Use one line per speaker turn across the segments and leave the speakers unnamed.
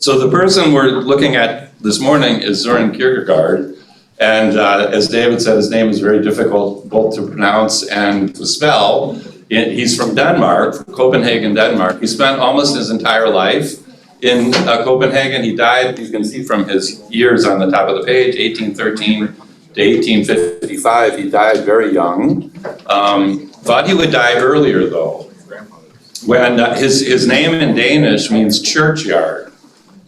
So the person we're looking at this morning is Soren Kierkegaard. And as David said, his name is very difficult both to pronounce and to spell. He's from Denmark, Copenhagen, Denmark. He spent almost his entire life in Copenhagen. He died, you can see from his years on the top of the page, 1813 to 1855. He died very young. Thought he would die earlier though. When his name in Danish means churchyard,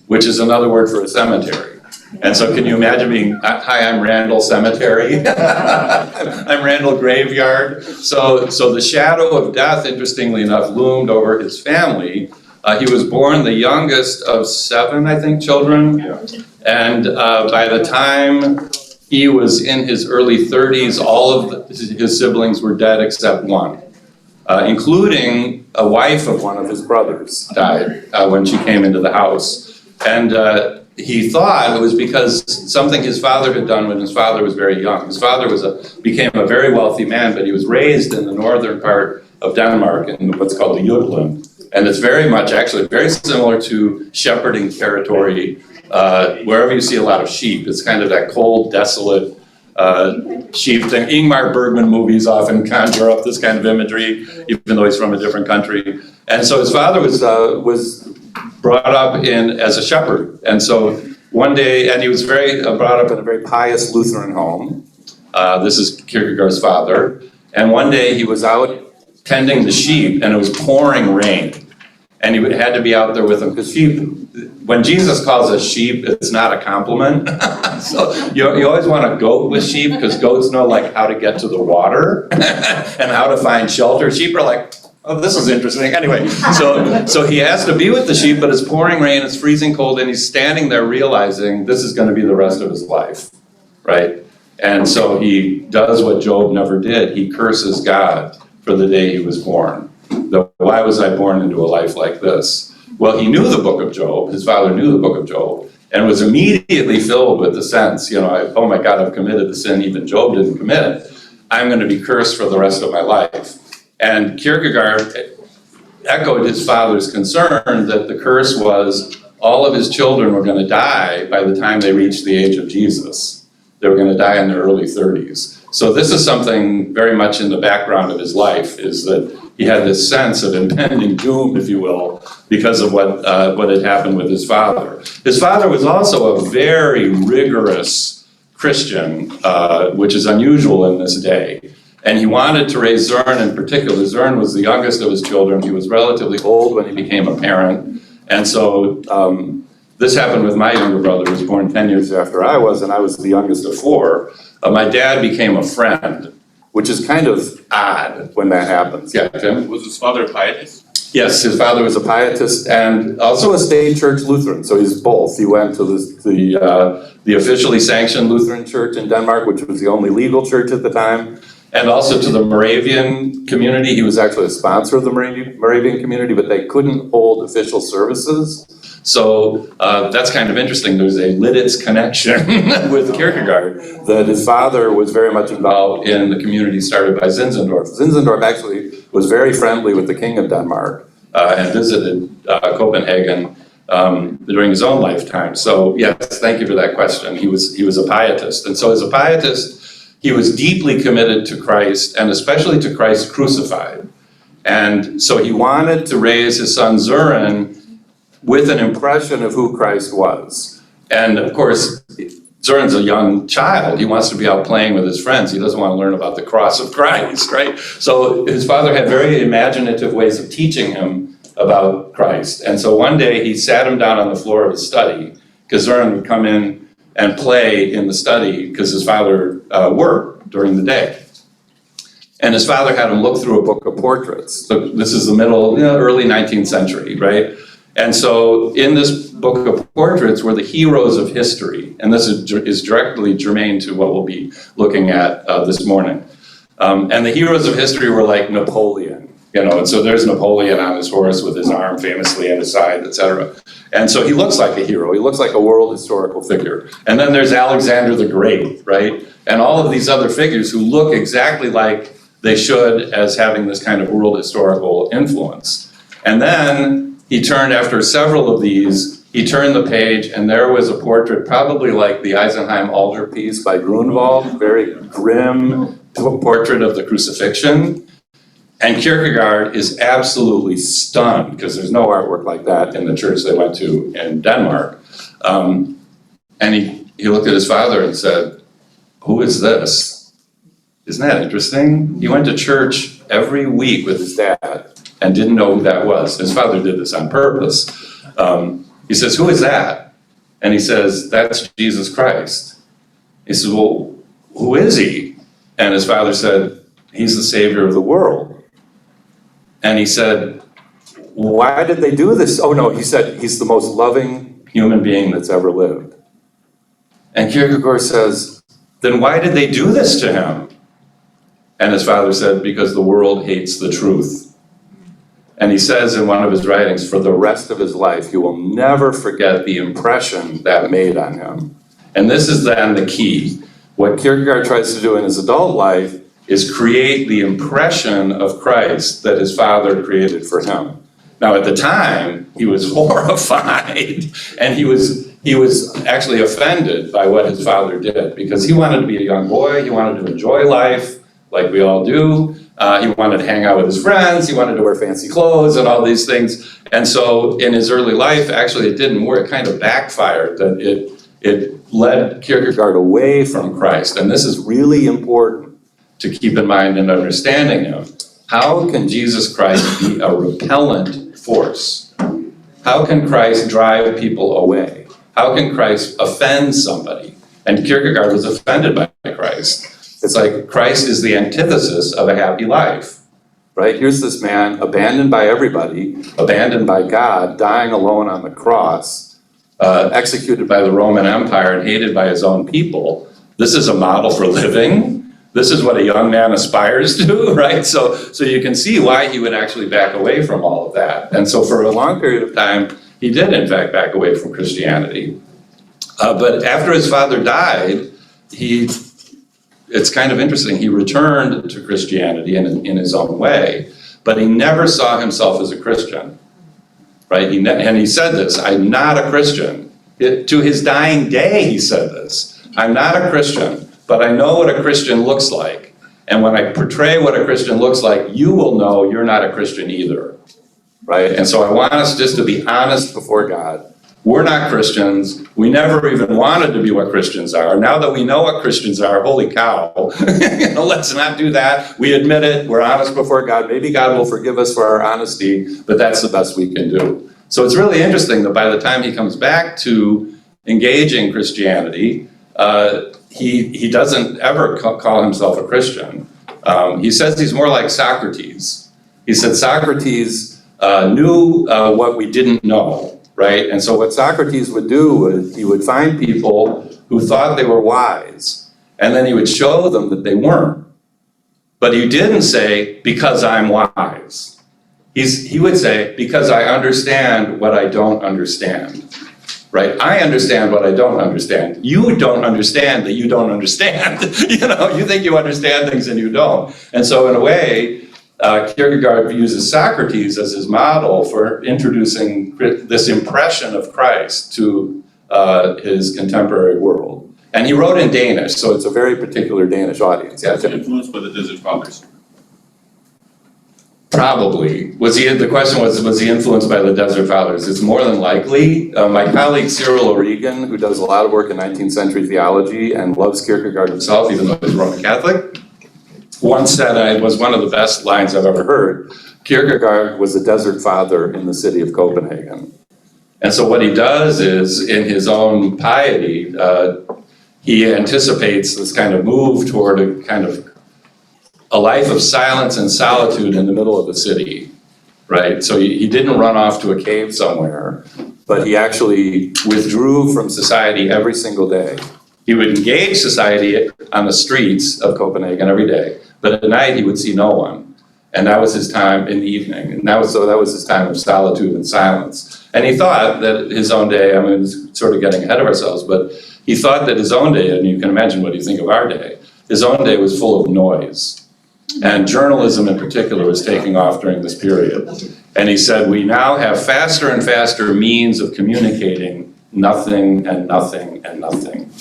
which is another word for a cemetery. And so can you imagine being, hi, I'm Randall Cemetery. I'm Randall Graveyard. So the shadow of death, interestingly enough, loomed over his family. He was born the youngest of 7, I think, children. And by the time he was in his early 30s, all of his siblings were dead except one, including a wife of one of his brothers died when she came into the house. And he thought it was because something his father had done when his father was very young. His father became a very wealthy man, but he was raised in the northern part of Denmark in what's called the Jutland. And it's very much, actually, very similar to shepherding territory. Wherever you see a lot of sheep, it's kind of that cold, desolate sheep thing. Ingmar Bergman movies often conjure up this kind of imagery, even though he's from a different country. And so his father was brought up as a shepherd. And so one day, and he was brought up in a very pious Lutheran home. This is Kierkegaard's father. And one day he was out tending the sheep and it was pouring rain. And he had to be out there with them because sheep, when Jesus calls us sheep, it's not a compliment. So you always want to goat with sheep because goats know like how to get to the water and how to find shelter. Sheep are like, oh, this is interesting. Anyway, so he has to be with the sheep, but it's pouring rain, it's freezing cold, and he's standing there realizing this is going to be the rest of his life, right? And so he does what Job never did. He curses God for the day he was born. Why was I born into a life like this? Well, he knew the book of Job. His father knew the book of Job and was immediately filled with the sense, oh my God, I've committed the sin even Job didn't commit. I'm going to be cursed for the rest of my life. And Kierkegaard echoed his father's concern that the curse was all of his children were going to die by the time they reached the age of Jesus. They were going to die in their early 30s. So this is something very much in the background of his life, is that he had this sense of impending doom, if you will, because of what had happened with his father. His father was also a very rigorous Christian, which is unusual in this day. And he wanted to raise Soren in particular. Soren was the youngest of his children. He was relatively old when he became a parent. And so this happened with my younger brother, who was born 10 years after I was, and I was the youngest of 4. My dad became a friend, which is kind of odd when that happens. Yeah, Tim?
Was his father a pietist?
Yes, his father was a pietist and also a state church Lutheran, so he's both. He went to the officially sanctioned Lutheran church in Denmark, which was the only legal church at the time, and also to the Moravian community. He was actually a sponsor of the Moravian community, but they couldn't hold official services. So that's kind of interesting. There's a Lidditz connection with Kierkegaard, that his father was very much involved in the community started by Zinzendorf. Zinzendorf actually was very friendly with the king of Denmark and visited Copenhagen during his own lifetime. So yes, thank you for that question. He was a pietist. And so as a pietist, he was deeply committed to Christ and especially to Christ crucified. And so he wanted to raise his son Soren with an impression of who Christ was. And of course, Soren's a young child. He wants to be out playing with his friends. He doesn't want to learn about the cross of Christ, right? So his father had very imaginative ways of teaching him about Christ. And so one day he sat him down on the floor of his study, because Soren would come in and play in the study because his father worked during the day. And his father had him look through a book of portraits. So this is the early 19th century, right? And so in this book of portraits were the heroes of history. And this is directly germane to what we'll be looking at this morning. And the heroes of history were like Napoleon, and so there's Napoleon on his horse with his arm famously at his side, etc. And so he looks like a hero. He looks like a world historical figure. And then there's Alexander the Great, right? And all of these other figures who look exactly like they should as having this kind of world historical influence. And then he turned, after several of these, he turned the page, and there was a portrait, probably like the Eisenheim altarpiece by Grunewald, very grim portrait of the crucifixion. And Kierkegaard is absolutely stunned, because there's no artwork like that in the church they went to in Denmark. And he looked at his father and said, "Who is this?" Isn't that interesting? He went to church every week with his dad and didn't know who that was. His father did this on purpose. He says, "Who is that?" And he says, "That's Jesus Christ." He says, "Well, who is he?" And his father said, "He's the Savior of the world." And he said, "Why did they do this?" Oh no, he said, "He's the most loving human being that's ever lived." And Kierkegaard says, "Then why did they do this to him?" And his father said, "Because the world hates the truth." And he says in one of his writings, for the rest of his life, he will never forget the impression that made on him. And this is then the key. What Kierkegaard tries to do in his adult life is create the impression of Christ that his father created for him. Now, at the time, he was horrified, and he was actually offended by what his father did, because he wanted to be a young boy, he wanted to enjoy life, like we all do. He wanted to hang out with his friends, he wanted to wear fancy clothes and all these things. And so in his early life, actually it didn't work, it kind of backfired, that it led Kierkegaard away from Christ. And this is really important to keep in mind in understanding him. How can Jesus Christ be a repellent force? How can Christ drive people away? How can Christ offend somebody? And Kierkegaard was offended by Christ. It's like Christ is the antithesis of a happy life, right? Here's this man abandoned by everybody, abandoned by God, dying alone on the cross, executed by the Roman Empire and hated by his own people. This is a model for living. This is what a young man aspires to, right? So you can see why he would actually back away from all of that. And so for a long period of time, he did in fact back away from Christianity. But after his father died, it's kind of interesting, he returned to Christianity in his own way, but he never saw himself as a Christian, right? And he said this, "I'm not a Christian." To his dying day, he said this, "I'm not a Christian, but I know what a Christian looks like. And when I portray what a Christian looks like, you will know you're not a Christian either," right? And so I want us just to be honest before God. We're not Christians. We never even wanted to be what Christians are. Now that we know what Christians are, holy cow, let's not do that. We admit it. We're honest before God. Maybe God will forgive us for our honesty, but that's the best we can do. So it's really interesting that by the time he comes back to engaging Christianity, he doesn't ever call himself a Christian. He says he's more like Socrates. He said Socrates knew what we didn't know. Right? And so what Socrates would do was he would find people who thought they were wise, and then he would show them that they weren't. But he didn't say, "Because I'm wise." He would say, "Because I understand what I don't understand." Right? I understand what I don't understand. You don't understand that you don't understand. You think you understand things and you don't. And so in a way, Kierkegaard uses Socrates as his model for introducing this impression of Christ to his contemporary world. And he wrote in Danish, so it's a very particular Danish audience.
Was he influenced by the Desert Fathers?
Probably. The question was he influenced by the Desert Fathers? It's more than likely. My colleague Cyril O'Regan, who does a lot of work in 19th century theology and loves Kierkegaard himself, even though he's Roman Catholic, once said, and it was one of the best lines I've ever heard, Kierkegaard was a desert father in the city of Copenhagen. And so what he does is, in his own piety, he anticipates this kind of move toward a life of silence and solitude in the middle of the city, right? So he didn't run off to a cave somewhere, but he actually withdrew from society every single day. He would engage society on the streets of Copenhagen every day, but at night he would see no one. And that was his time in the evening. And that was his time of solitude and silence. And he thought that his own day, it's sort of getting ahead of ourselves, but he thought that his own day, and you can imagine what you think of our day, his own day was full of noise. And journalism in particular was taking off during this period. And he said, we now have faster and faster means of communicating nothing and nothing and nothing,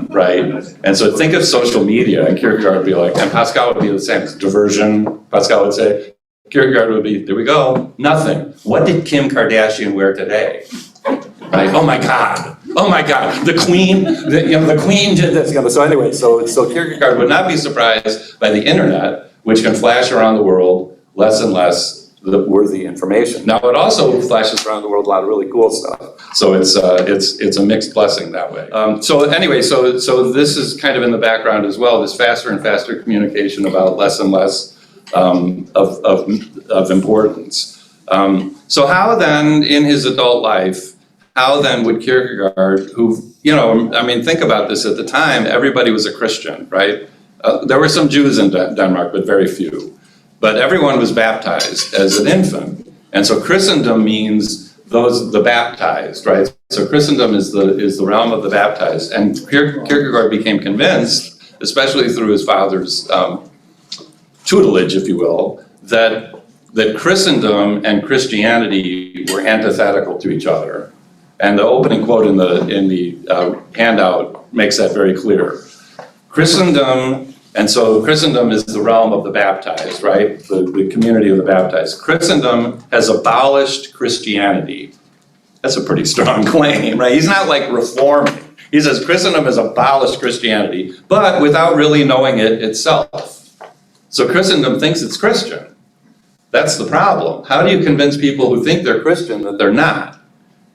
right? And so think of social media, and Kierkegaard would be like, and Pascal would be the same, diversion, Pascal would say, Kierkegaard would be, there we go, nothing. What did Kim Kardashian wear today? Right? Oh my God, the Queen, the Queen did this. So anyway, so Kierkegaard would not be surprised by the internet, which can flash around the world less and less the worthy information. Now it also flashes around the world a lot of really cool stuff. So it's a mixed blessing that way. So anyway, so this is kind of in the background as well. This faster and faster communication about less and less of importance. So how then in his adult life, how then would Kierkegaard, who, I mean, think about this, at the time, everybody was a Christian, right? There were some Jews in Denmark, but very few. But everyone was baptized as an infant. And so Christendom means the baptized, right? So Christendom is the realm of the baptized. And Kierkegaard became convinced, especially through his father's tutelage, if you will, that Christendom and Christianity were antithetical to each other. And the opening quote in the handout makes that very clear. Christendom is the realm of the baptized, right? The community of the baptized. Christendom has abolished Christianity. That's a pretty strong claim, right? He's not like reforming. He says Christendom has abolished Christianity, but without really knowing it itself. So Christendom thinks it's Christian. That's the problem. How do you convince people who think they're Christian that they're not?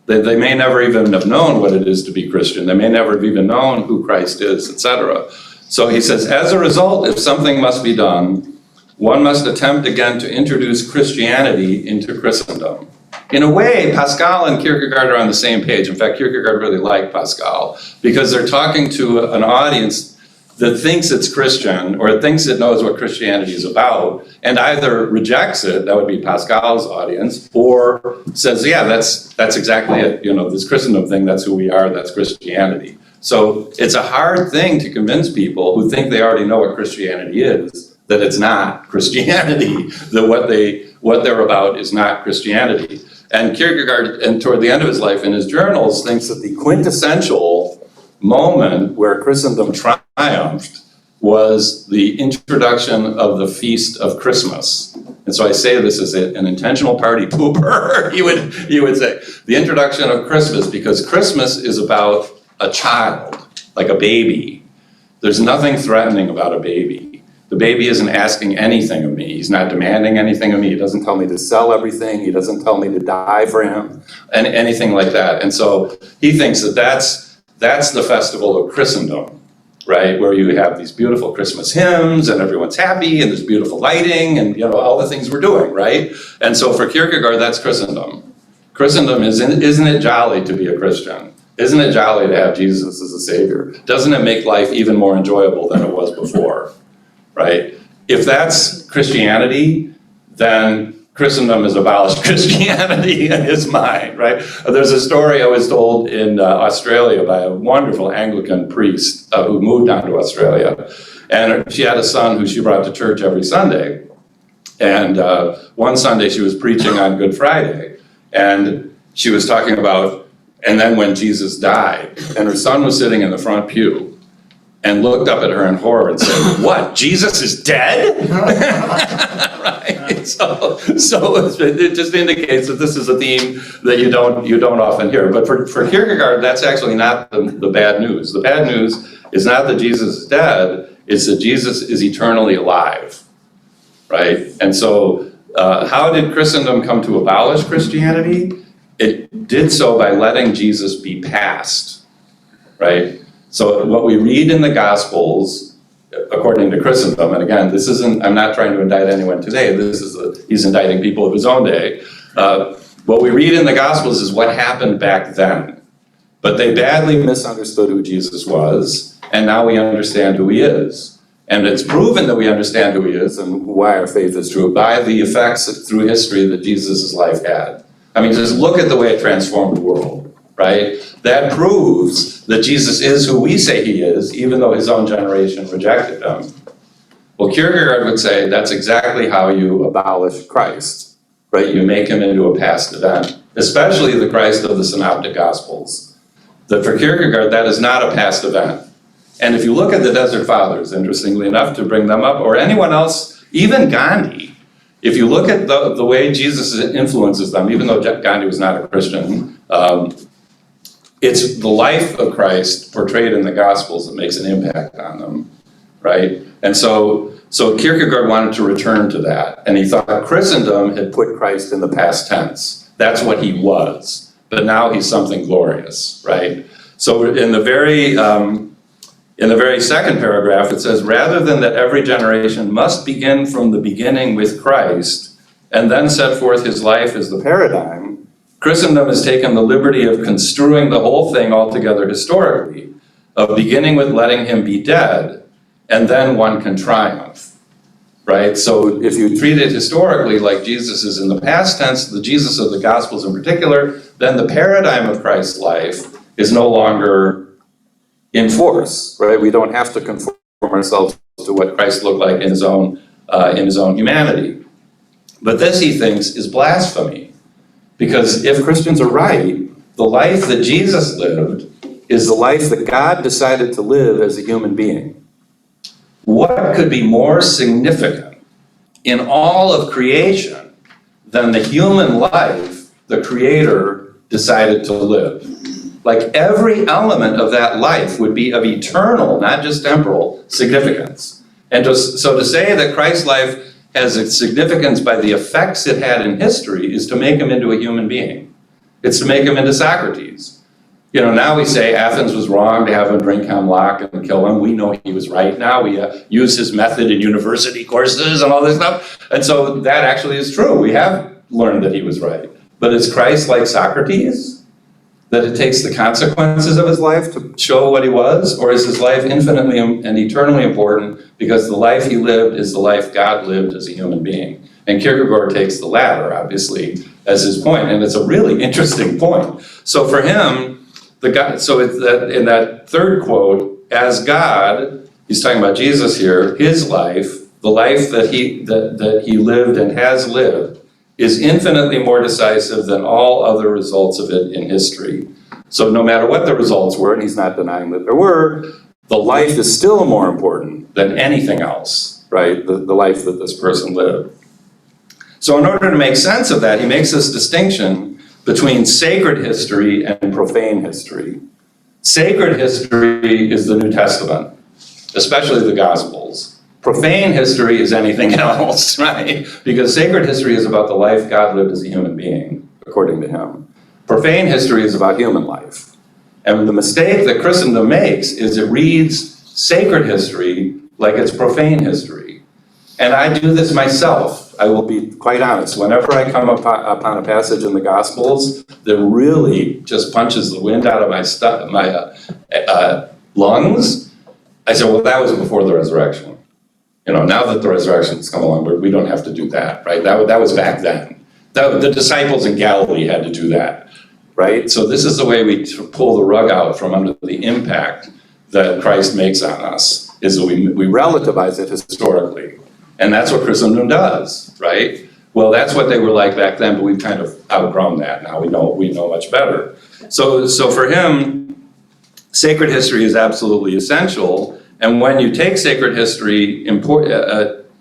They may never even have known what it is to be Christian. They may never have even known who Christ is, etc. So he says, as a result, if something must be done, one must attempt again to introduce Christianity into Christendom. In a way, Pascal and Kierkegaard are on the same page. In fact, Kierkegaard really liked Pascal because they're talking to an audience that thinks it's Christian or thinks it knows what Christianity is about and either rejects it, that would be Pascal's audience, or says, yeah, that's exactly it. This Christendom thing, that's who we are, that's Christianity. So it's a hard thing to convince people who think they already know what Christianity is, that it's not Christianity, that what they're about is not Christianity. And Kierkegaard, and toward the end of his life in his journals, thinks that the quintessential moment where Christendom triumphed was the introduction of the feast of Christmas. And so I say this as an intentional party pooper, you would say. The introduction of Christmas, because Christmas is about a child, like a baby. There's nothing threatening about a baby. The baby isn't asking anything of me. He's not demanding anything of me. He doesn't tell me to sell everything. He doesn't tell me to die for him, and anything like that. And so he thinks that that's the festival of Christendom, right? Where you have these beautiful Christmas hymns and everyone's happy and there's beautiful lighting and all the things we're doing, right? And so for Kierkegaard, that's Christendom. Christendom isn't it jolly to be a Christian? Isn't it jolly to have Jesus as a savior? Doesn't it make life even more enjoyable than it was before, right? If that's Christianity, then Christendom has abolished Christianity in his mind, right? There's a story I was told in Australia by a wonderful Anglican priest who moved down to Australia. And she had a son who she brought to church every Sunday. And one Sunday she was preaching on Good Friday. And she was talking about, and then when Jesus died, and her son was sitting in the front pew and looked up at her in horror and said, what, Jesus is dead? Right? So it just indicates that this is a theme that you don't often hear. But for Kierkegaard, that's actually not the bad news. The bad news is not that Jesus is dead, it's that Jesus is eternally alive, right? And so how did Christendom come to abolish Christianity? It did so by letting Jesus be passed, right? So what we read in the Gospels, according to Christendom, and again, I'm not trying to indict anyone today, he's indicting people of his own day. What we read in the Gospels is what happened back then. But they badly misunderstood who Jesus was, and now we understand who he is. And it's proven that we understand who he is and why our faith is true by the effects through history that Jesus' life had. I mean, just look at the way it transformed the world, right? That proves that Jesus is who we say he is, even though his own generation rejected him. Well, Kierkegaard would say that's exactly how you abolish Christ, right? You make him into a past event, especially the Christ of the Synoptic Gospels. That for Kierkegaard, that is not a past event. And if you look at the Desert Fathers, interestingly enough, to bring them up, or anyone else, even Gandhi, if you look at the way Jesus influences them, even though Gandhi was not a Christian, it's the life of Christ portrayed in the Gospels that makes an impact on them, right? And so Kierkegaard wanted to return to that, and he thought Christendom had put Christ in the past tense. That's what he was, but now he's something glorious, right? So in the very second paragraph, it says, rather than that every generation must begin from the beginning with Christ and then set forth his life as the paradigm, Christendom has taken the liberty of construing the whole thing altogether historically, of beginning with letting him be dead, and then one can triumph, right? So if you treat it historically like Jesus is in the past tense, the Jesus of the Gospels in particular, then the paradigm of Christ's life is no longer in force, right? We don't have to conform ourselves to what Christ looked like in his own humanity. But this, he thinks, is blasphemy. Because if Christians are right, the life that Jesus lived is the life that God decided to live as a human being. What could be more significant in all of creation than the human life the Creator decided to live? Like every element of that life would be of eternal, not just temporal, significance. And so to say that Christ's life has its significance by the effects it had in history is to make him into a human being. It's to make him into Socrates. You know, now we say Athens was wrong to have him drink hemlock and kill him. We know he was right now. We use his method in university courses and all this stuff. And so that actually is true. We have learned that he was right. But is Christ like Socrates? That it takes the consequences of his life to show what he was? Or is his life infinitely and eternally important because the life he lived is the life God lived as a human being? And Kierkegaard takes the latter, obviously, as his point. And it's a really interesting point. So for him, in that third quote, as God, he's talking about Jesus here, his life, the life that he lived and has lived, is infinitely more decisive than all other results of it in history. So no matter what the results were, and he's not denying that there were, the life is still more important than anything else, right? The life that this person lived. So in order to make sense of that, he makes this distinction between sacred history and profane history. Sacred history is the New Testament, especially the Gospels. Profane history is anything else, right? Because sacred history is about the life God lived as a human being, according to him. Profane history is about human life. And the mistake that Christendom makes is it reads sacred history like it's profane history. And I do this myself. I will be quite honest. Whenever I come upon a passage in the Gospels that really just punches the wind out of my lungs, I say, well, that was before the resurrection. You know, now that the resurrection has come along, we don't have to do that, right? That was back then. The disciples in Galilee had to do that, right? So this is the way we pull the rug out from under the impact that Christ makes on us, is that we relativize it historically. And that's what Christendom does, right? Well, that's what they were like back then, but we've kind of outgrown that now. We know much better. So for him, sacred history is absolutely essential. And when you take sacred history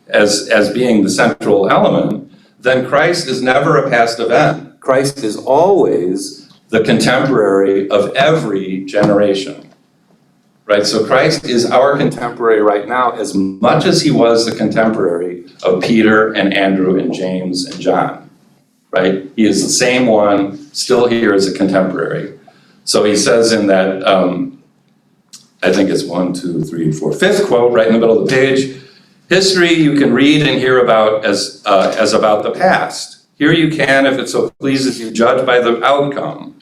as being the central element, then Christ is never a past event. Christ is always the contemporary of every generation. Right, so Christ is our contemporary right now as much as he was the contemporary of Peter and Andrew and James and John, right? He is the same one, still here as a contemporary. So he says in that, I think it's 5th quote, right in the middle of the page, history you can read and hear about as about the past. Here you can, if it so pleases you, judge by the outcome.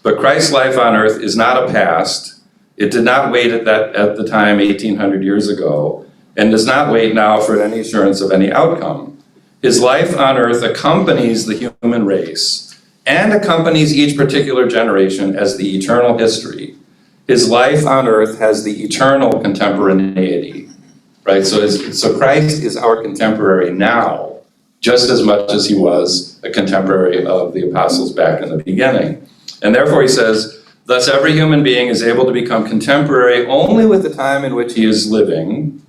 But Christ's life on earth is not a past. It did not wait at the time 1,800 years ago, and does not wait now for any assurance of any outcome. His life on earth accompanies the human race and accompanies each particular generation as the eternal history. His life on earth has the eternal contemporaneity. right? So Christ is our contemporary now, just as much as he was a contemporary of the apostles back in the beginning. And therefore he says, thus every human being is able to become contemporary only with the time in which he is living,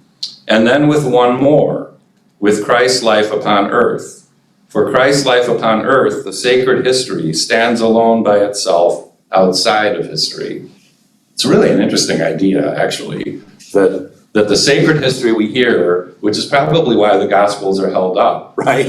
and then with one more, with Christ's life upon earth. For Christ's life upon earth, the sacred history, stands alone by itself outside of history. It's really an interesting idea, actually, that the sacred history we hear, which is probably why the Gospels are held up, right,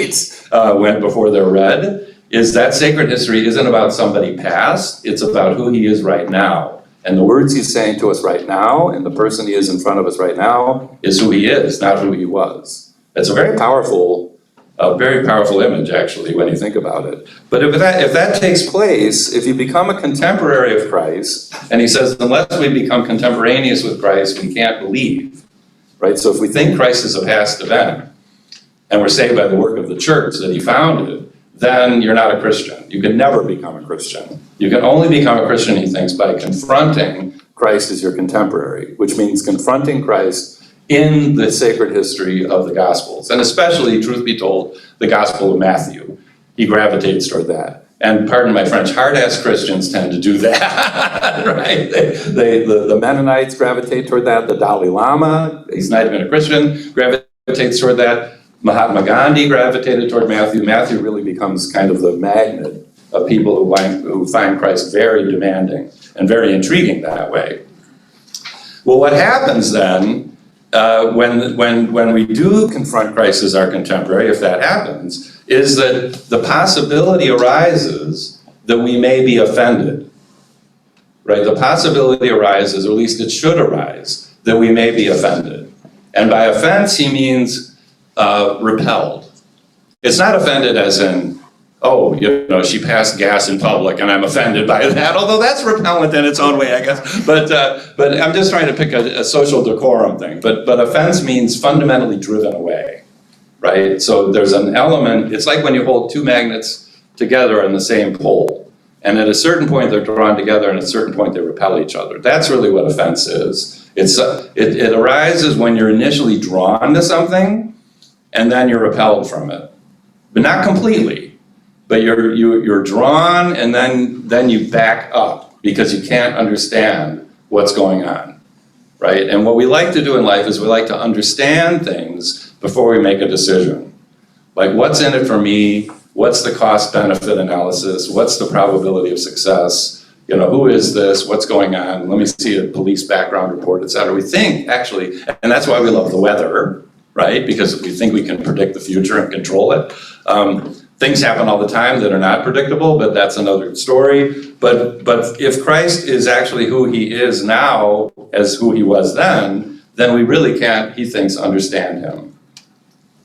before they're read, is that sacred history isn't about somebody past, it's about who he is right now. And the words he's saying to us right now, and the person he is in front of us right now, is who he is, not who he was. It's a very powerful image, actually, when you think about it. But if that takes place, if you become a contemporary of Christ, and he says, unless we become contemporaneous with Christ, we can't believe, right? So if we think Christ is a past event, and we're saved by the work of the church that he founded, then you're not a Christian. You can never become a Christian. You can only become a Christian, he thinks, by confronting Christ as your contemporary, which means confronting Christ in the sacred history of the Gospels, and especially, truth be told, the Gospel of Matthew. He gravitates toward that. And pardon my French, hard-ass Christians tend to do that, right? The Mennonites gravitate toward that. The Dalai Lama, he's not even a Christian, gravitates toward that. Mahatma Gandhi gravitated toward Matthew. Matthew really becomes kind of the magnet of people who find Christ very demanding and very intriguing that way. Well, what happens then when we do confront Christ as our contemporary, if that happens, is that the possibility arises that we may be offended, right? The possibility arises, or at least it should arise, that we may be offended. And by offense, he means repelled. It's not offended as in, oh, she passed gas in public and I'm offended by that, although that's repellent in its own way, I guess. But I'm just trying to pick a social decorum thing. But offense means fundamentally driven away, right? So there's an element, it's like when you hold two magnets together on the same pole. And at a certain point they're drawn together and at a certain point they repel each other. That's really what offense is. It arises when you're initially drawn to something and then you're repelled from it. But not completely. But you're drawn and then you back up because you can't understand what's going on, right? And what we like to do in life is we like to understand things before we make a decision. Like, what's in it for me? What's the cost-benefit analysis? What's the probability of success? Who is this? What's going on? Let me see a police background report, et cetera. We think, actually, and that's why we love the weather, right? Because we think we can predict the future and control it. Things happen all the time that are not predictable, but that's another story. But if Christ is actually who he is now as who he was then we really can't, he thinks, understand him.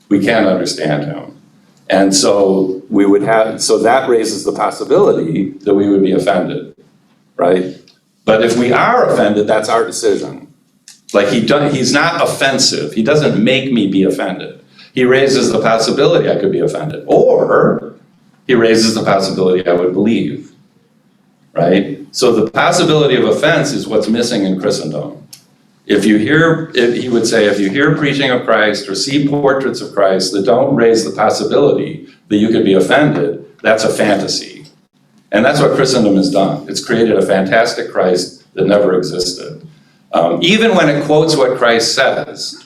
We can't understand him. And so that raises the possibility that we would be offended, right? But if we are offended, that's our decision. Like he's not offensive. He doesn't make me be offended. He raises the possibility I could be offended. Or he raises the possibility I would believe, right? So the possibility of offense is what's missing in Christendom. He would say, if you hear preaching of Christ or see portraits of Christ that don't raise the possibility that you could be offended, that's a fantasy. And that's what Christendom has done. It's created a fantastic Christ that never existed. Even when it quotes what Christ says,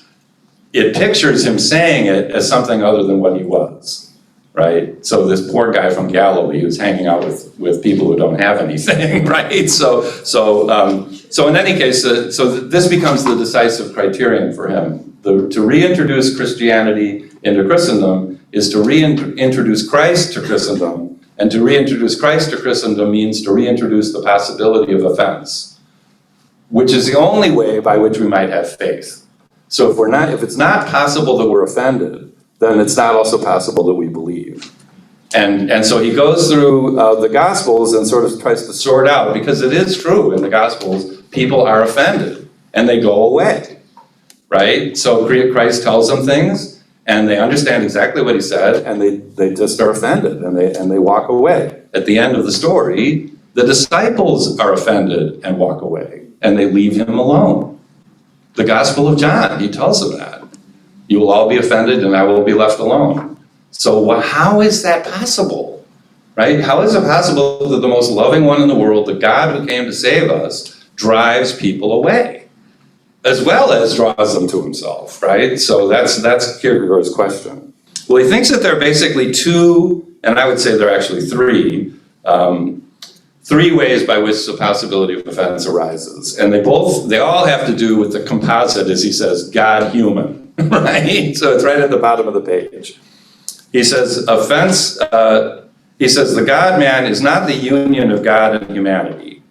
it pictures him saying it as something other than what he was, right? So this poor guy from Galilee who's hanging out with people who don't have anything, right? So in any case, this becomes the decisive criterion for him. To reintroduce Christianity into Christendom is to reintroduce Christ to Christendom, and to reintroduce Christ to Christendom means to reintroduce the possibility of offense, which is the only way by which we might have faith. So if it's not possible that we're offended, then it's not also possible that we believe. And so he goes through the Gospels and sort of tries to sort out, because it is true in the Gospels, people are offended and they go away, right? So Christ tells them things and they understand exactly what he said and they just are offended and they walk away. At the end of the story, the disciples are offended and walk away and they leave him alone. The Gospel of John, he tells them that. You will all be offended and I will be left alone. So how is that possible, right? How is it possible that the most loving one in the world, the God who came to save us, drives people away, as well as draws them to himself, right? So that's Kierkegaard's question. Well, he thinks that there are basically two, and I would say there are actually three ways by which the possibility of offense arises. And they all have to do with the composite, as he says, God-human, right? So it's right at the bottom of the page. He says, the God-man is not the union of God and humanity.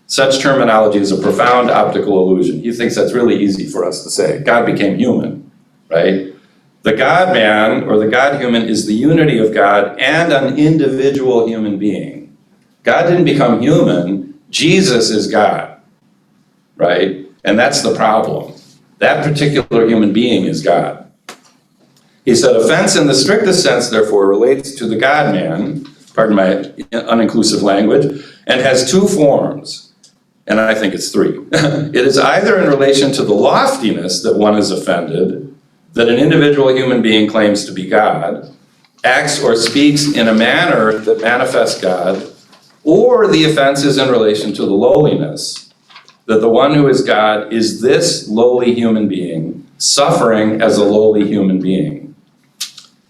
Such terminology is a profound optical illusion. He thinks that's really easy for us to say. God became human, right? The God-man, or the God-human, is the unity of God and an individual human being. God didn't become human. Jesus is God, right? And that's the problem. That particular human being is God. He said, offense in the strictest sense, therefore, relates to the God-man, pardon my uninclusive language, and has two forms. And I think it's three. It is either in relation to the loftiness that one is offended, that an individual human being claims to be God, acts or speaks in a manner that manifests God, or the offense is in relation to the lowliness, that the one who is God is this lowly human being, suffering as a lowly human being.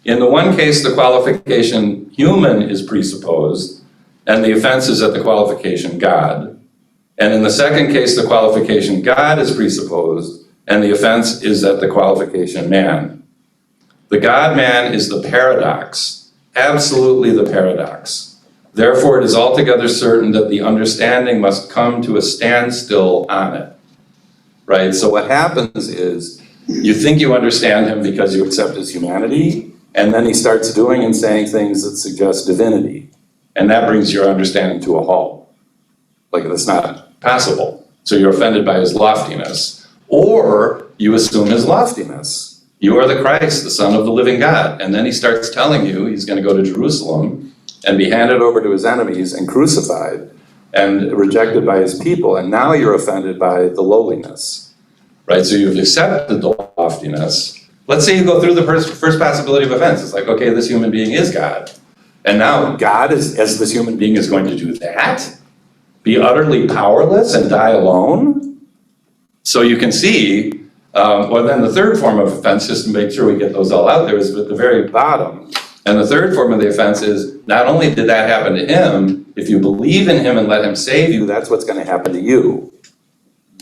In the one case, the qualification human is presupposed, and the offense is at the qualification God. And in the second case, the qualification God is presupposed, and the offense is at the qualification man. The God-man is the paradox, absolutely the paradox. Therefore, it is altogether certain that the understanding must come to a standstill on it, right? So what happens is, you think you understand him because you accept his humanity, and then he starts doing and saying things that suggest divinity. And that brings your understanding to a halt. Like, that's not possible. So you're offended by his loftiness. Or you assume his loftiness. You are the Christ, the Son of the living God. And then he starts telling you he's going to go to Jerusalem and be handed over to his enemies and crucified and rejected by his people. And now you're offended by the lowliness, right? So you've accepted the loftiness. Let's say you go through the first possibility of offense. It's like, okay, this human being is God. And now God, as this human being, is going to do that? Be utterly powerless and die alone? So you can see, well, then the third form of offense, just to make sure we get those all out there, is at the very bottom. And the third form of the offense is, not only did that happen to him, if you believe in him and let him save you, that's what's going to happen to you.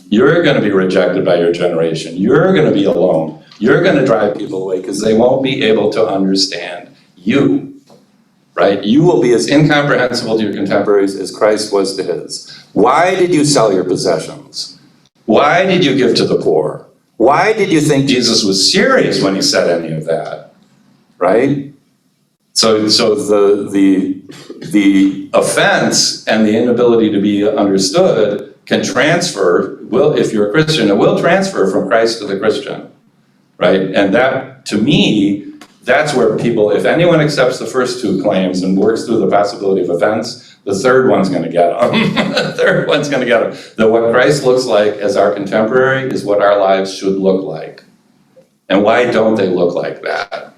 You're going to be rejected by your generation. You're going to be alone. You're going to drive people away because they won't be able to understand you, right? You will be as incomprehensible to your contemporaries as Christ was to his. Why did you sell your possessions? Why did you give to the poor? Why did you think Jesus was serious when he said any of that, right? So the offense and the inability to be understood can transfer, if you're a Christian, it will transfer from Christ to the Christian. Right? And that, to me, that's where people, if anyone accepts the first two claims and works through the possibility of offense, the third one's going to get them. The third one's going to get them. That what Christ looks like as our contemporary is what our lives should look like. And why don't they look like that?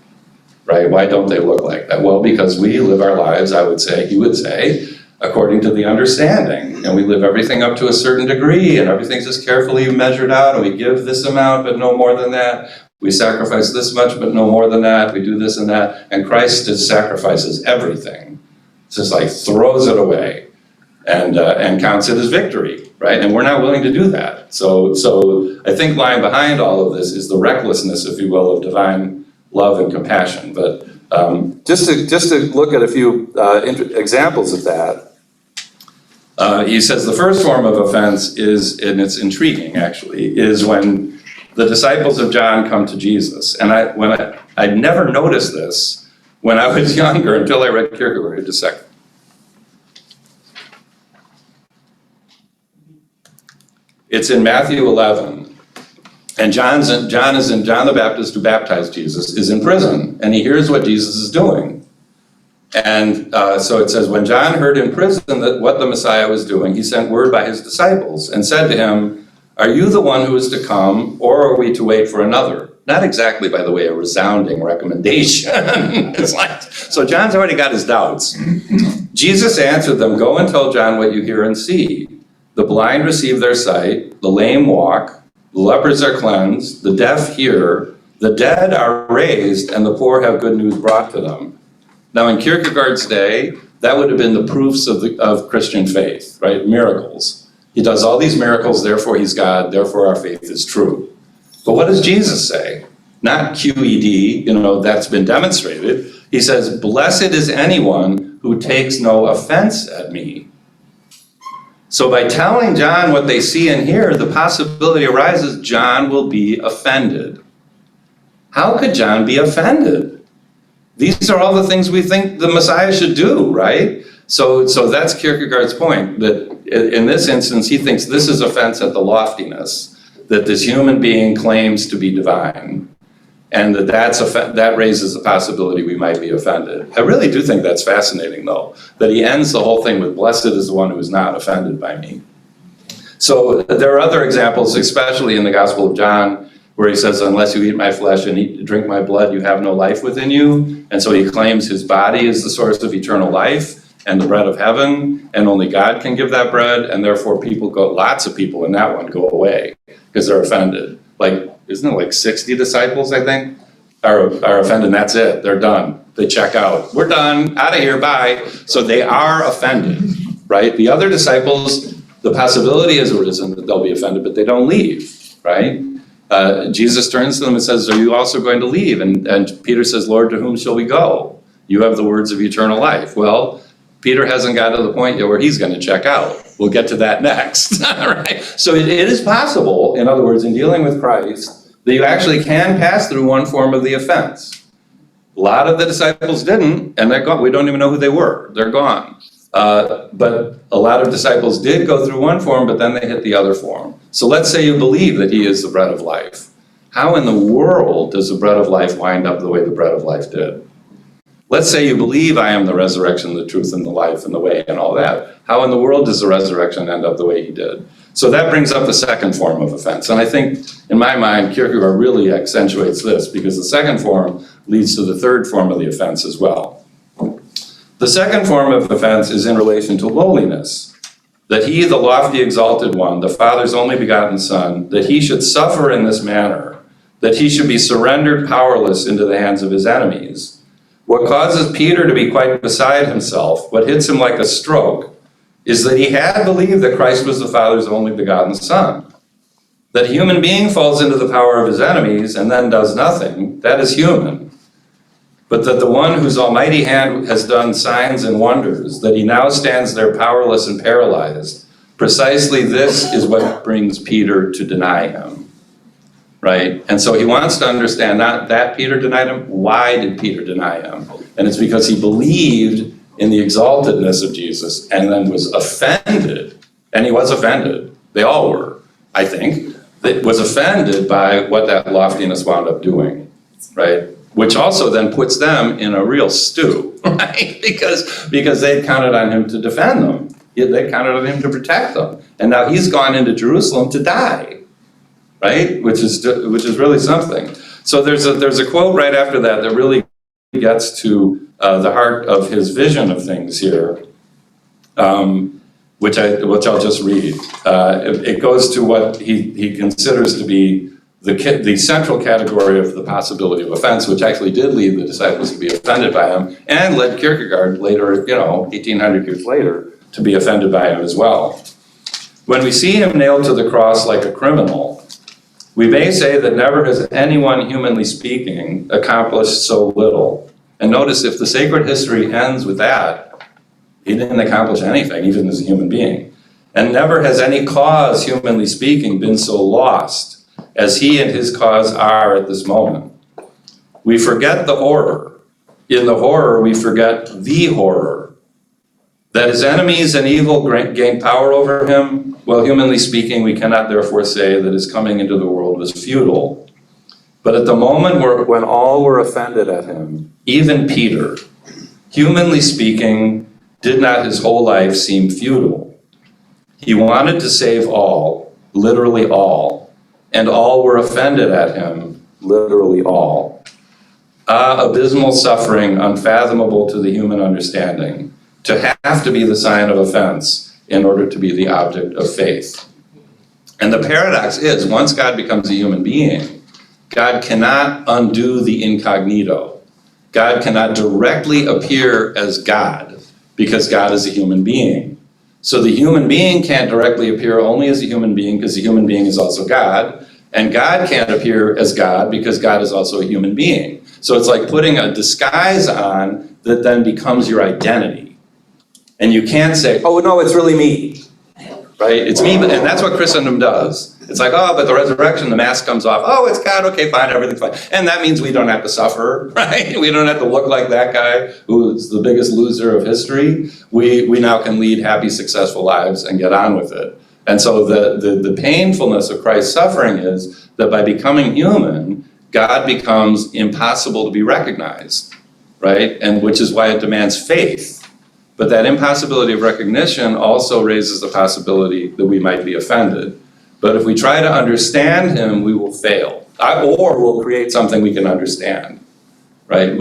Right? Why don't they look like that? Well, because we live our lives, I would say, he would say, according to the understanding. And we live everything up to a certain degree, and everything's just carefully measured out, and we give this amount, but no more than that. We sacrifice this much, but no more than that. We do this and that. And Christ just sacrifices everything. It's just like throws it away and counts it as victory, right? And we're not willing to do that. So I think lying behind all of this is the recklessness, if you will, of divine love and compassion. But just to look at a few examples of that, he says the first form of offense is, and it's intriguing actually, is when the disciples of John come to Jesus. And I never noticed this when I was younger until I read Kierkegaard. Just a second. It's in Matthew 11. And John the Baptist, who baptized Jesus, is in prison. And he hears what Jesus is doing. And so it says, when John heard in prison that what the Messiah was doing, he sent word by his disciples and said to him, "Are you the one who is to come, or are we to wait for another?" not exactly, by the way, a resounding recommendation. It's like, so John's already got his doubts. Jesus answered them, "Go and tell John what you hear and see. The blind receive their sight, the lame walk, the lepers are cleansed, the deaf hear, the dead are raised, and the poor have good news brought to them." Now, in Kierkegaard's day, that would have been the proofs of Christian faith, right? Miracles. He does all these miracles, therefore he's God, therefore our faith is true. But what does Jesus say? Not QED, that's been demonstrated. He says, "Blessed is anyone who takes no offense at me." So by telling John what they see and hear, the possibility arises John will be offended. How could John be offended? These are all the things we think the Messiah should do, right? So that's Kierkegaard's point, that in this instance, he thinks this is offense at the loftiness, that this human being claims to be divine, and that raises the possibility we might be offended. I really do think that's fascinating, though, that he ends the whole thing with, "Blessed is the one who is not offended by me." So there are other examples, especially in the Gospel of John, where he says, "Unless you eat my flesh and drink my blood, you have no life within you." And so he claims his body is the source of eternal life and the bread of heaven, and only God can give that bread, and therefore lots of people in that one go away because they're offended. Isn't it like 60 disciples, I think, are offended, and that's it, they're done. They check out. We're done, out of here, bye. So they are offended, right? The other disciples, the possibility has arisen that they'll be offended, but they don't leave, right? Jesus turns to them and says, "Are you also going to leave?" And Peter says, "Lord, to whom shall we go? You have the words of eternal life." Well, Peter hasn't got to the point yet where he's going to check out. We'll get to that next. Right? So it is possible, in other words, in dealing with Christ, that you actually can pass through one form of the offense. A lot of the disciples didn't, and they're gone. We don't even know who they were. They're gone. But a lot of disciples did go through one form, but then they hit the other form. So let's say you believe that he is the bread of life. How in the world does the bread of life wind up the way the bread of life did? Let's say you believe I am the resurrection, the truth, and the life, and the way, and all that. How in the world does the resurrection end up the way he did? So that brings up the second form of offense. And I think, in my mind, Kierkegaard really accentuates this, because the second form leads to the third form of the offense as well. The second form of offense is in relation to lowliness, that he, the lofty exalted one, the Father's only begotten Son, that he should suffer in this manner, that he should be surrendered powerless into the hands of his enemies. What causes Peter to be quite beside himself, what hits him like a stroke, is that he had believed that Christ was the Father's only begotten Son. That a human being falls into the power of his enemies and then does nothing, that is human. But that the one whose almighty hand has done signs and wonders, that he now stands there powerless and paralyzed, precisely this is what brings Peter to deny him, right? And so he wants to understand not that Peter denied him, why did Peter deny him? And it's because he believed in the exaltedness of Jesus and then was offended, and he was offended, they all were, I think, that was offended by what that loftiness wound up doing, right? Which also then puts them in a real stew, right? Because they counted on him to defend them. They counted on him to protect them. And now he's gone into Jerusalem to die, right? Which is really something. So there's a quote right after that that really gets to the heart of his vision of things here, which I'll just read. It goes to what he considers to be the central category of the possibility of offense, which actually did lead the disciples to be offended by him, and led Kierkegaard later, 1800 years later, to be offended by him as well. When we see him nailed to the cross like a criminal, we may say that never has anyone, humanly speaking, accomplished so little. And notice, if the sacred history ends with that, he didn't accomplish anything, even as a human being. And never has any cause, humanly speaking, been so lost as he and his cause are at this moment. We forget the horror. In the horror, we forget the horror. That his enemies and evil gain power over him, well, humanly speaking, we cannot therefore say that his coming into the world was futile. But at the moment when all were offended at him, even Peter, humanly speaking, did not his whole life seem futile. He wanted to save all, literally all, and all were offended at him, literally all. Abysmal suffering, unfathomable to the human understanding, to have to be the sign of offense in order to be the object of faith. And the paradox is, once God becomes a human being, God cannot undo the incognito. God cannot directly appear as God, because God is a human being. So the human being can't directly appear only as a human being, because the human being is also God, and God can't appear as God, because God is also a human being. So it's like putting a disguise on that then becomes your identity. And you can't say, oh no, it's really me. Right? It's me, and that's what Christendom does. It's like, oh, but the resurrection, the mask comes off. Oh, it's God, okay, fine, everything's fine. And that means we don't have to suffer, right? We don't have to look like that guy who's the biggest loser of history. We now can lead happy, successful lives and get on with it. And so the painfulness of Christ's suffering is that by becoming human, God becomes impossible to be recognized, right? And which is why it demands faith. But that impossibility of recognition also raises the possibility that we might be offended. But if we try to understand him, we will fail. Or we'll create something we can understand, right?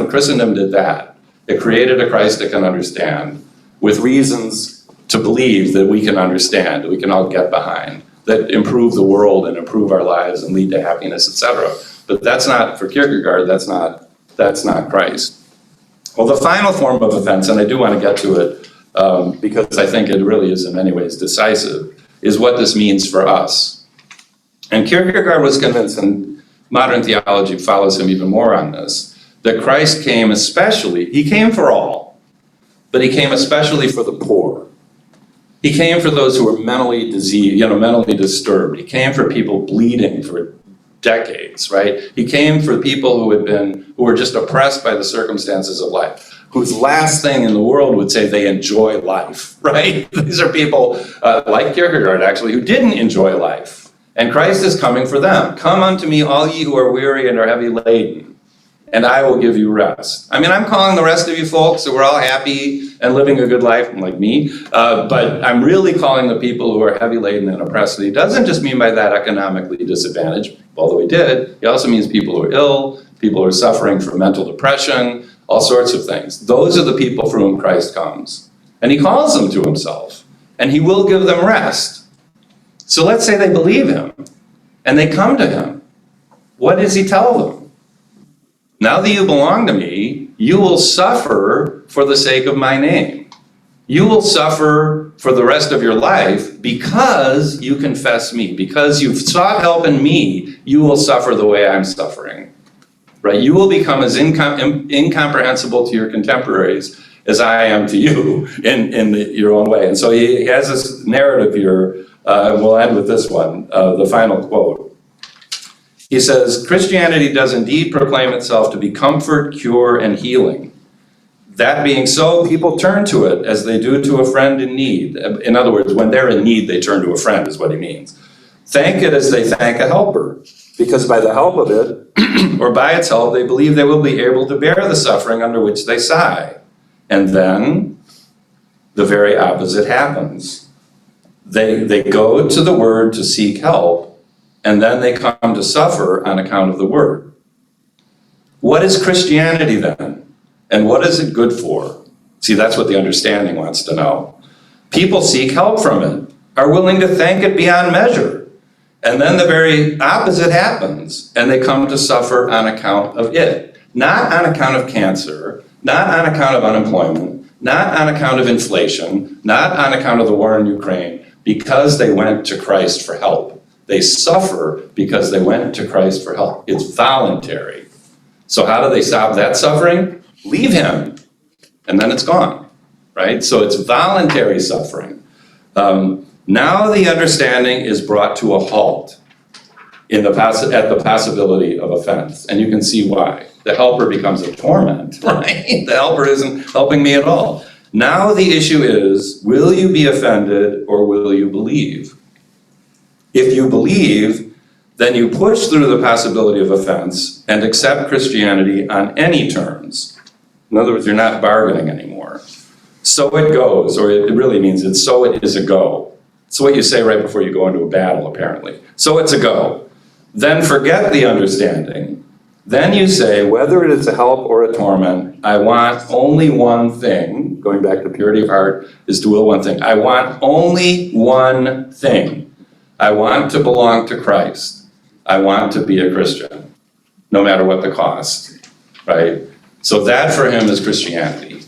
Christendom did that. It created a Christ that can understand, with reasons to believe that we can understand, that we can all get behind, that improve the world and improve our lives and lead to happiness, etc. But that's not, for Kierkegaard, that's not Christ. Well, the final form of offense, and I do want to get to it because I think it really is in many ways decisive, is what this means for us. And Kierkegaard was convinced, and modern theology follows him even more on this, that Christ came especially, he came for all, but he came especially for the poor. He came for those who were mentally diseased, mentally disturbed. He came for people bleeding for decades, right? He came for people who were just oppressed by the circumstances of life, whose last thing in the world would say they enjoy life, right? These are people like Kierkegaard, actually, who didn't enjoy life. And Christ is coming for them. Come unto me, all ye who are weary and are heavy laden, and I will give you rest. I mean, I'm calling the rest of you folks that we're all happy and living a good life, like me, but I'm really calling the people who are heavy laden and oppressed. And he doesn't just mean by that economically disadvantaged, although he did. He also means people who are ill, people who are suffering from mental depression, all sorts of things. Those are the people for whom Christ comes. And he calls them to himself, and he will give them rest. So let's say they believe him, and they come to him. What does he tell them? Now that you belong to me, you will suffer for the sake of my name. You will suffer for the rest of your life because you confess me. Because you've sought help in me, you will suffer the way I'm suffering. Right? You will become as incomprehensible to your contemporaries as I am to you in your own way. And so he has this narrative here, and we'll end with this one, the final quote. He says, Christianity does indeed proclaim itself to be comfort, cure, and healing. That being so, people turn to it as they do to a friend in need. In other words, when they're in need, they turn to a friend, is what he means. Thank it as they thank a helper, because by the help of it, or by its help, they believe they will be able to bear the suffering under which they sigh. And then the very opposite happens. They go to the word to seek help, and then they come to suffer on account of the word. What is Christianity then? And what is it good for? See, that's what the understanding wants to know. People seek help from it, are willing to thank it beyond measure. And then the very opposite happens, and they come to suffer on account of it. Not on account of cancer, not on account of unemployment, not on account of inflation, not on account of the war in Ukraine, because they went to Christ for help. They suffer because they went to Christ for help. It's voluntary. So how do they stop that suffering? Leave him, and then it's gone, right? So it's voluntary suffering. Now the understanding is brought to a halt at the possibility of offense, and you can see why. The helper becomes a torment, right? The helper isn't helping me at all. Now the issue is, will you be offended or will you believe? If you believe, then you push through the possibility of offense and accept Christianity on any terms. In other words, you're not bargaining anymore. So it goes, or it really means it's so it is a go. It's what you say right before you go into a battle, apparently. So it's a go. then forget the understanding. Then you say, whether it is a help or a torment, I want only one thing. Going back to purity of heart is to will one thing. I want only one thing. I want to belong to Christ. I want to be a Christian, no matter what the cost, right? So that for him is Christianity.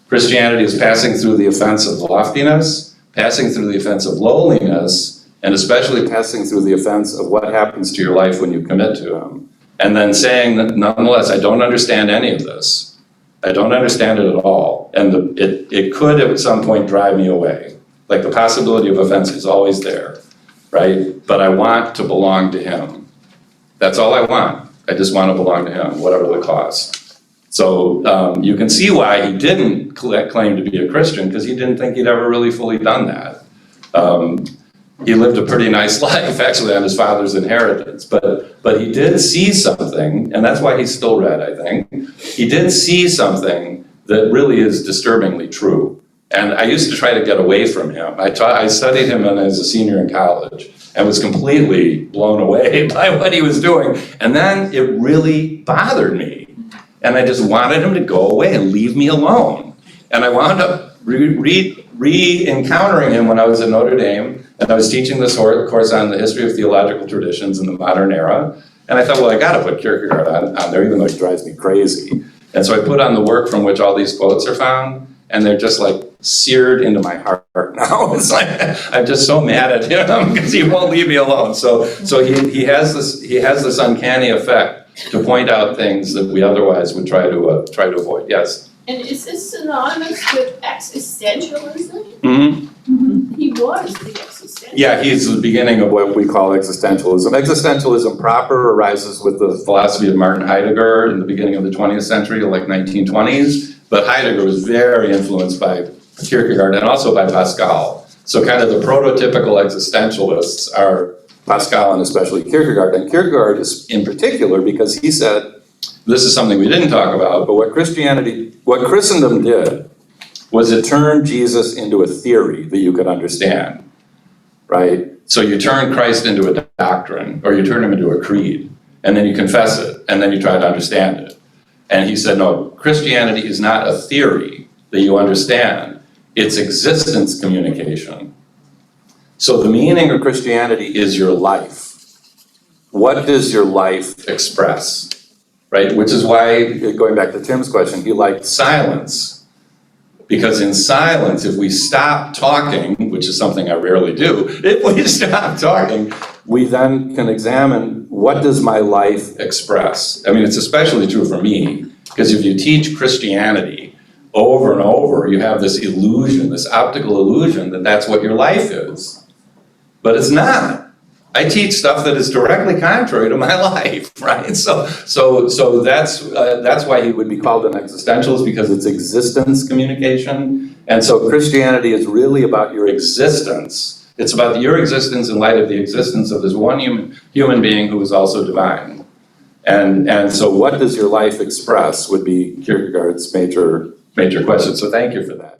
Christianity is passing through the offense of loftiness, passing through the offense of lowliness, and especially passing through the offense of what happens to your life when you commit to him. And then saying that nonetheless, I don't understand any of this. I don't understand it at all. And it could at some point drive me away. Like the possibility of offense is always there, right? But I want to belong to him. That's all I want. I just want to belong to him, whatever the cost. So you can see why he didn't claim to be a Christian, because he didn't think he'd ever really fully done that. He lived a pretty nice life, actually, on his father's inheritance. But he did see something, and that's why he's still read, I think. He did see something that really is disturbingly true. And I used to try to get away from him. I studied him as a senior in college and was completely blown away by what he was doing. And then it really bothered me. And I just wanted him to go away and leave me alone. And I wound up re-encountering him when I was at Notre Dame, and I was teaching this course on the history of theological traditions in the modern era. And I thought, well, I gotta put Kierkegaard on there, even though he drives me crazy. And so I put on the work from which all these quotes are found, and they're just like seared into my heart now. It's like, I'm just so mad at him because he won't leave me alone. So he has this uncanny effect to point out things that we otherwise would try to avoid. Yes?
And is this synonymous with existentialism?
Mm-hmm.
He was the existentialist.
Yeah, he's the beginning of what we call existentialism. Existentialism proper arises with the philosophy of Martin Heidegger in the beginning of the 20th century, like 1920s. But Heidegger was very influenced by Kierkegaard and also by Pascal. So kind of the prototypical existentialists are Pascal and especially Kierkegaard. And Kierkegaard is in particular because he said, this is something we didn't talk about, but what Christendom did was it turned Jesus into a theory that you could understand, right? So you turn Christ into a doctrine, or you turn him into a creed, and then you confess it, and then you try to understand it. And he said, no, Christianity is not a theory that you understand. It's existence communication. So the meaning of Christianity is your life. What does your life express? Right, which is why, going back to Tim's question, he liked silence. Because in silence, if we stop talking, which is something I rarely do, if we stop talking, we then can examine, what does my life express? I mean, it's especially true for me, because if you teach Christianity over and over, you have this illusion, this optical illusion that that's what your life is. But it's not. I teach stuff that is directly contrary to my life, right? So that's why he would be called an existentialist, because it's existence communication. And so Christianity is really about your existence. It's about your existence in light of the existence of this one human being who is also divine. And so what does your life express would be Kierkegaard's major question. So thank you for that.